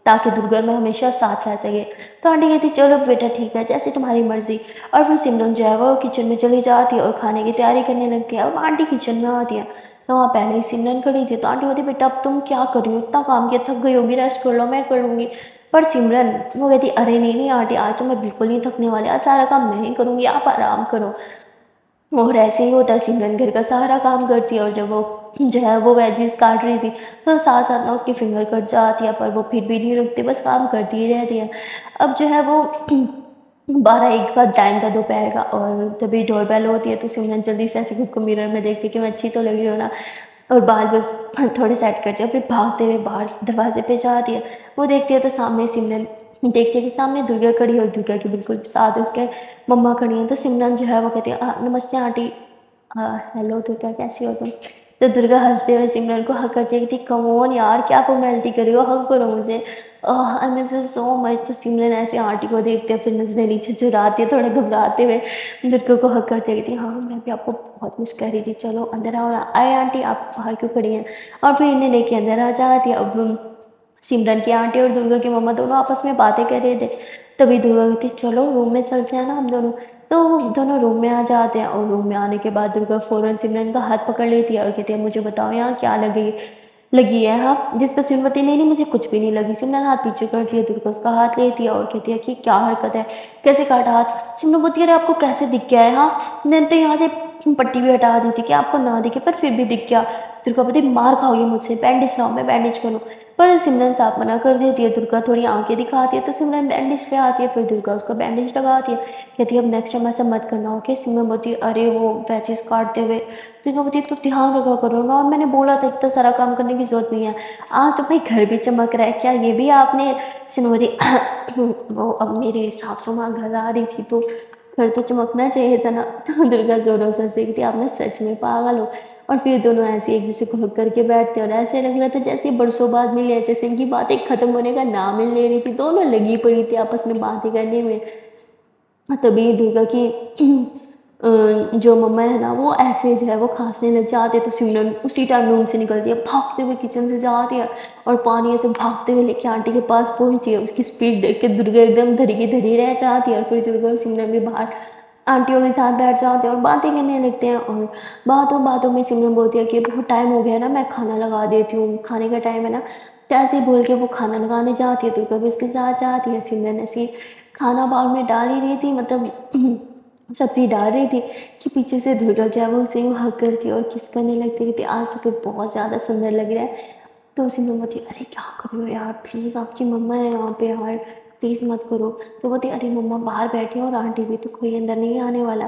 A: ताकि दुर्गा में हमेशा साथ रह सके। तो आंटी कहती चलो बेटा ठीक है, जैसे तुम्हारी मर्जी। और फिर सिमरन जो है वो किचन में चली जाती है और खाने की तैयारी करने लगती है। अब आंटी किचन में आती है, तो वहाँ पहले ही सिमरन खड़ी थी। तो आंटी बोलती बेटा अब तुम क्या कर रही हो, इतना काम किया, थक गई होगी, रेस्ट कर लो, मैं कर लूँगी। पर सिमरन वो कहती अरे नहीं नहीं आंटी, आज तो मैं बिल्कुल नहीं थकने वाली, आज सारा काम मैं ही करूँगी, आप आराम करो। और ऐसे ही होता है, सिमरन घर का सारा काम करती है। और जब वो जो है वो वेजिस काट रही थी, तो साथ साथ ना उसकी फिंगर कट जाती है, पर वो फिर भी नहीं रुकती, बस काम करती ही रहती है। अब जो है वो 12-1 का टाइम था दोपहर का, और तभी डोरबेल होती है। तो सिमरन जल्दी से ऐसे खुद को मिरर में देखती है कि मैं अच्छी तो लग रही हूँ ना, और बाल बस थोड़े सेट करती है, फिर भागते हुए बाहर दरवाजे पे जाती है। वो देखती है तो सामने सिमरन देखती है कि सामने दुर्गा खड़ी है, और दुर्गा के बिल्कुल साथ उसके मम्मा खड़ी हैं। तो सिमरन जो है वो कहती है नमस्ते आंटी, हेलो दुर्गा कैसी हो तुम। तो दुर्गा हंसते हुए सिमरन को हक करती है, कहती कम ऑन यार, क्या फॉर्मेलिटी कर रही हो, हक करो मुझे, I miss you so much. तो सिमरन ऐसे आंटी को देखते हैं, फिर नजरें नीचे चुराती है थोड़ा घबराते हुए, दुर्गा को हक करते कहती हाँ मैं भी आपको बहुत मिस कर रही थी, चलो अंदर आओ ना। आए आंटी, आप बाहर क्यों खड़ी हैं। और फिर इन्हें लेके अंदर आ जाती है। अब सिमरन की आंटी और दुर्गा की मम्मा दोनों आपस में बातें कर रहे थे। तभी दुर्गा कहती चलो रूम में चलते हैं ना हम दोनों। तो वो दोनों रूम में आ जाते हैं, और रूम में आने के बाद दुर्गा फ़ौरन सिमरन का हाथ पकड़ लेती है और कहती है मुझे बताओ यहाँ क्या लगी लगी है। हाँ, जिस पर सिमरन नहीं नहीं मुझे कुछ भी नहीं लगी। सिमरन हाथ पीछे करती है, दुर्गा उसका हाथ लेती है और कहती है कि क्या हरकत है, कैसे काटा हाथ। सिमरन बोलती है अरे आपको कैसे दिख गया है, हाँ मैंने तो यहाँ से पट्टी भी हटा दी थी कि आपको ना दिखे, पर फिर भी दिख गया। दुर्गा बोलती मार खाओगे मुझसे, बैंडेज लाओ मैं बैंडेज करूँ। पर सिमरन साफ मना कर देती है। दुर्गा थोड़ी आंखें दिखाती है, तो सिमरन बैंडेज ले आती है, फिर दुर्गा उसका बैंडेज लगाती है, कहती है अब नेक्स्ट टाइम ऐसा मत करना ओके। सिमरन बोलती है अरे वो वैचेस काटते हुए। दुर्गा बोलती है तो ध्यान रखा करो ना, और मैंने बोला था इतना सारा काम करने की जरूरत नहीं है, आज तो भाई घर भी चमक रहा है, क्या ये भी आपने। सिमरन बोलती वो अब मेरे साफ सुमा घर आ रही थी, तो घर तो चमकना चाहिए था ना। तो दुर्गा जोरों से हंसती आपने सच में पागल हो। और फिर दोनों ऐसे एक दूसरे को हक करके बैठते, और ऐसे लग रहा था जैसे बरसों बाद मिले, जैसे इनकी बातें खत्म होने का नाम ही नहीं ले रही थी, दोनों लगी पड़ी थी आपस में बातें करने में। तभी दुर्गा की जो मम्मा है ना, वो ऐसे जो है वो खांसने लग जाते, तो सिमरन उसी टाइम रूम से निकलती है, भागते हुए किचन से जाती है, और पानी ऐसे भागते हुए लेके आंटी के पास पहुंचती है। उसकी स्पीड देख के दुर्गा एकदम धरी की धरी रह जाती है, और फिर दुर्गा और सिमरन भी बाहर आंटियों के साथ बैठ जाते हैं और बातें करने लगते हैं। और बातों बातों में सिमरन बोलती है कि बहुत टाइम हो गया ना, मैं खाना लगा देती हूँ, खाने का टाइम है ना। तो ऐसे ही बोल के वो खाना लगाने जाती है, दुर्गा भी उसके साथ जाती है। सिमरन ऐसे खाना बाउल में डाल ही रही थी, मतलब सब्जी डाल रही थी, कि पीछे से दुर्गा जो है वो उसे यूँ हग करती है और किस करने लगती है कि आज तो फिर बहुत ज़्यादा सुंदर लग रहा है। तो सिमरन बोलती अरे क्या कर रही हो यार, प्लीज़ आपकी मम्मा है यहाँ पे यार, प्लीज़ मत करो। तो बोलती अरे मम्मा बाहर बैठी है और आंटी भी, तो कोई अंदर नहीं आने वाला।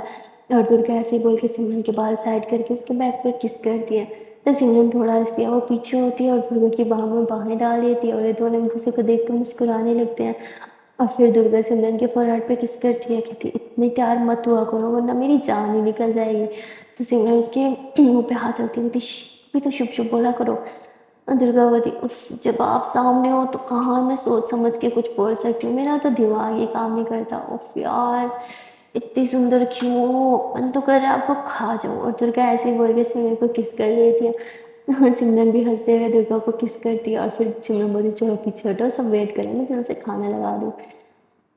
A: और दुर्गा ऐसे ही बोल के सिमरन के बाल साइड करके उसके बैक पे किस करती है। तो सिमरन थोड़ा हंसती है, वो पीछे होती है और दुर्गा की बाहों में बाहें डाल देती है, और ये दोनों एक दूसरे को देख कर मुस्कुराने लगते हैं। और फिर दुर्गा सिमरन के फोrehead पे किस करती है, कहती इतने तैयार मत हुआ करो वरना मेरी जान ही निकल जाएगी। तो सिमरन उसके मुंह पे हाथ रखती होती भी तो शुभ शुभ बोला करो। और दुर्गा बोलती उफ, जब आप सामने हो तो कहाँ मैं सोच समझ के कुछ बोल सकती हूँ, मेरा तो दिमाग ही काम नहीं करता। उफ यार, इतनी सुंदर क्यों, मन तो कर रहा है आपको खा जाऊँ। और दुर्गा ऐसे ही बोल के सिमरन को किस कर लेती है। और सिमरन भी हंसते हुए दुर्गा को किस करती है, और फिर सिमरन बोलती चलो पीछे हटो, सब वेट करें, मैं जल्द से खाना लगा दूँ।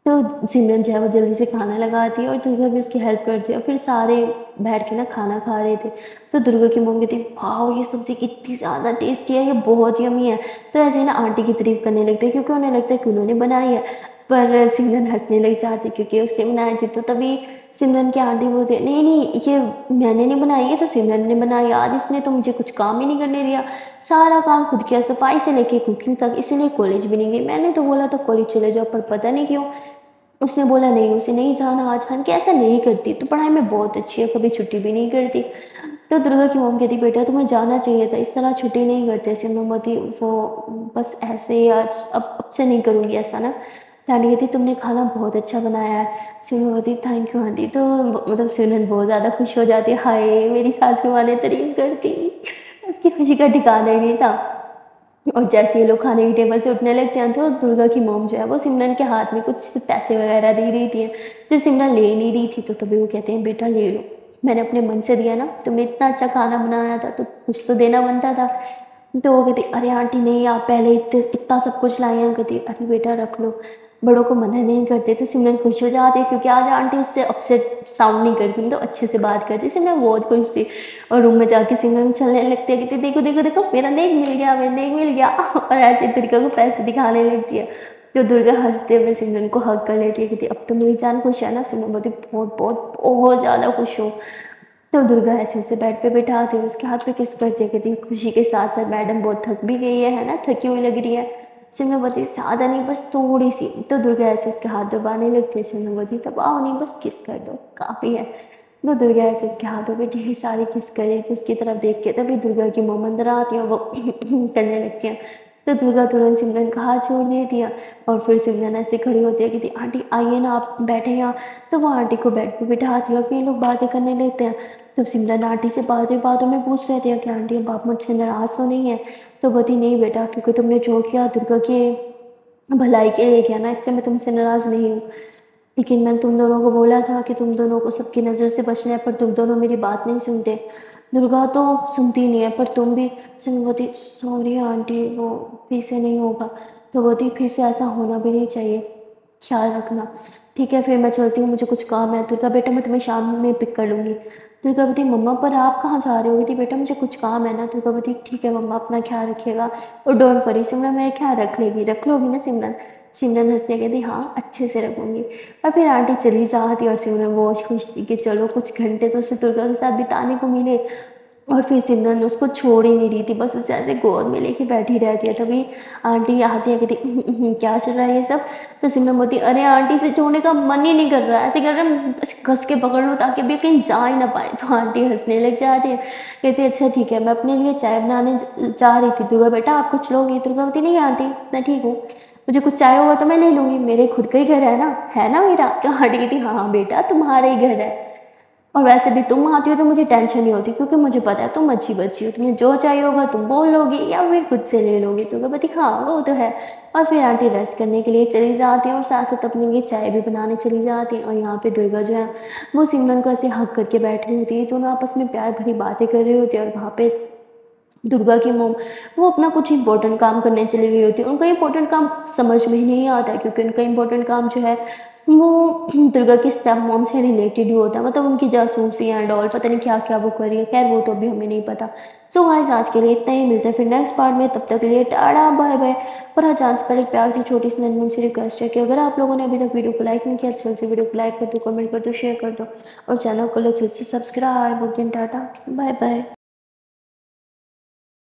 A: तो सिमरन जो है वो जल्दी से खाना लगाती है और दुर्गा भी उसकी हेल्प करती है और फिर सारे बैठ के ना खाना खा रहे थे। तो दुर्गा की मम्मी कहती है वाओ ये सब्ज़ी कितनी ज़्यादा टेस्टी है, ये बहुत यम्मी है। तो ऐसे ही ना आंटी की तारीफ़ करने लगते हैं क्योंकि उन्हें लगता है कि उन्होंने बनाई है। पर सिमरन हँसने लग जाती क्योंकि उसने बनाई थी। तो तभी सिमरन की आंटी बोलती है नहीं नहीं ये मैंने नहीं बनाई, ये तो सिमरन ने बनाई, आज इसने तो मुझे कुछ काम ही नहीं करने दिया, सारा काम खुद किया, सफाई से लेके कुकिंग तक, इसीलिए कॉलेज भी नहीं गई। मैंने तो बोला था कॉलेज चले जाओ पर पता नहीं क्यों उसने बोला नहीं उसे नहीं जाना आज। हाँ, कि ऐसा नहीं करती तो पढ़ाई में बहुत अच्छी है, कभी छुट्टी भी नहीं करती। तो दुर्गा की मम्मी कहती बेटा तुम्हें जाना चाहिए था, इस तरह छुट्टी नहीं करते। सिमरमती वो बस ऐसे ही आज अब से नहीं करूँगी ऐसा ना। तो आंटी कहती तुमने खाना बहुत अच्छा बनाया है। सिमरमती थैंक यू आंटी। तो मतलब सिमरन बहुत ज़्यादा खुश हो जाती है, हाय मेरी सासू माँ ने तारीफ कर दी। उसकी खुशी का ठिकाना ही नहीं था। और जैसे ये लोग खाने की टेबल से उठने लगते हैं तो दुर्गा की मॉम जो है वो सिमरन के हाथ में कुछ पैसे वगैरह दे रही थी जो सिमरन ले नहीं रही थी। तो तभी वो कहते हैं बेटा ले लो, मैंने अपने मन से दिया ना, तुमने इतना अच्छा खाना बनाया था तो कुछ तो देना बनता था। तो वो कहती अरे आंटी नहीं आप पहले इतना सब कुछ लाई हैं। कहती अरे बेटा रख लो, बड़ों को मना नहीं करते। तो सिमरन खुश हो जाती है क्योंकि आज आंटी उससे अपसेट साउंड नहीं करती, मतलब अच्छे से बात करती। सिमरन बहुत खुश थी और रूम में जाके सिमरन चलने लगती है, कहती देखो देखो देखो मेरा नेक मिल गया, मेरा नेक मिल गया। और ऐसे दुर्गा को पैसे दिखाने लगती है। तो दुर्गा हंसते हुए सिमरन को हक कर लेती है, कहती अब तो मेरी जान खुश है ना। सिमरन बोलती बहुत बहुत बहुत ज़्यादा खुश हूँ। तो दुर्गा ऐसे उसे बेड पे बिठाती है, उसके हाथ पे किस करती है, कहती खुशी के साथ साथ मैडम बहुत थक भी गई है ना, थकी हुई लग रही है। सिमरनवती ज़्यादा नहीं बस थोड़ी सी। तो दुर्गा ऐसे इसके हाथ दबाने लगती है। सिमरनवती दबाओ नहीं बस किस कर दो काफ़ी है। तो दुर्गा ऐसे इसके हाथों पे ढेर सारी किस कर रही थी, इसकी तरफ देख के। तभी दुर्गा की मोम अंदर आती है और वो करने लगती है। तो दुर्गा तुरंत सिमरन का हाथ छोड़ देती है और फिर सिमरन ऐसे खड़ी होती है, कहती आंटी आइए ना आप बैठे यहाँ। तो वो आंटी को बेड पे बिठाती है और फिर लोग बातें करने लगते हैं। तो सिमरन आंटी से बातें बातों में पूछ रहे थे कि आंटी अब आप मुझसे नाराज़ तो नहीं है। तो बोती नहीं बेटा क्योंकि तुमने जो किया दुर्गा के भलाई के लिए किया ना, इसलिए मैं तुमसे नाराज़ नहीं हूँ। लेकिन मैंने तुम दोनों को बोला था कि तुम दोनों को सबकी नज़र से बचना है पर तुम दोनों मेरी बात नहीं सुनते। दुर्गा तो सुनती नहीं है पर तुम भी। सिमरन सॉरी आंटी वो फिर से नहीं होगा। तो बोती फिर से ऐसा होना भी नहीं चाहिए, ख्याल रखना। ठीक है फिर मैं चलती हूँ, मुझे कुछ काम है। दुर्गा बेटा मैं तुम्हें शाम में पिक कर लूँगी। दुर्गा बोती मम्मा पर आप कहाँ जा रहे हो। कहती बेटा मुझे कुछ काम है ना। दुर्गा बोती ठीक है मम्मा अपना ख्याल रखिएगा और डोंट वरी सिमरन मेरा ख्याल रख लोगी ना सिमरन। सिमरन हंसने कहती हाँ अच्छे से रखूँगी। और फिर आंटी चली जाती और सिमरन बहुत खुश थी कि चलो कुछ घंटे तो उसे दुर्गा के साथ बिताने को मिले। और फिर सिमरन उसको छोड़ ही नहीं रही थी, बस उसे ऐसे गोद में लेके बैठी रहती है। तभी आंटी आती है, कहती क्या चल रहा है ये सब। तो सिमरन बोलती अरे आंटी से छोड़ने का मन ही नहीं कर रहा है, ऐसे कर रहा है बस घस के पकड़ लो ताकि अभी कहीं जा ही ना पाए। तो आंटी हंसने लग जाती है, कहती अच्छा ठीक है मैं अपने लिए चाय बनाने जा रही थी। दुर्गा बेटा आप कुछ लोगी। दुर्गा बोलती नहीं आंटी मैं ठीक हूँ, मुझे कुछ चाय होगा तो मैं ले लूँगी, मेरे खुद का ही घर है ना मेरा। तो आंटी कहती हाँ बेटा तुम्हारा ही घर है और वैसे भी तुम आती हो तो मुझे टेंशन नहीं होती क्योंकि मुझे पता है तुम अच्छी बच्ची हो, तुम्हें जो चाहिए होगा तुम बोल लोगी या फिर खुद से ले लोगी। तो मैं बोलती हाँ वो तो है। और फिर आंटी रेस्ट करने के लिए चली जाती है और साथ साथ अपने लिए चाय भी बनाने चली जाती है। और यहाँ पे दुर्गा जो है वो सिमरन को ऐसे हक करके बैठी होती है, दोनों आपस में प्यार भरी बातें कर रही होती है। और वहाँ पे दुर्गा की मोम वो अपना कुछ इंपॉर्टेंट काम करने चली गई होती है। उनका इंपॉर्टेंट काम समझ में ही नहीं आता है क्योंकि उनका इंपॉर्टेंट काम जो है वो दुर्गा की स्टेप मॉम से रिलेटेड ही होता है, मतलब उनकी जासूसी एंड ऑल पता नहीं क्या क्या वो कर रही है। खैर वो तो अभी हमें नहीं पता। सो गाइस आज के लिए इतना ही, मिलते हैं फिर नेक्स्ट पार्ट में, तब तक के लिए टाटा बाय बाय। और हाँ चांस पहले एक प्यार से छोटी सी नन्ही सी रिक्वेस्ट है कि अगर आप लोगों ने अभी तक वीडियो को लाइक नहीं किया तो जल्द से वीडियो को लाइक कर दो, कमेंट कर दो, शेयर कर दो और चैनल को जल्द से सब्सक्राइब। Tata bye bye.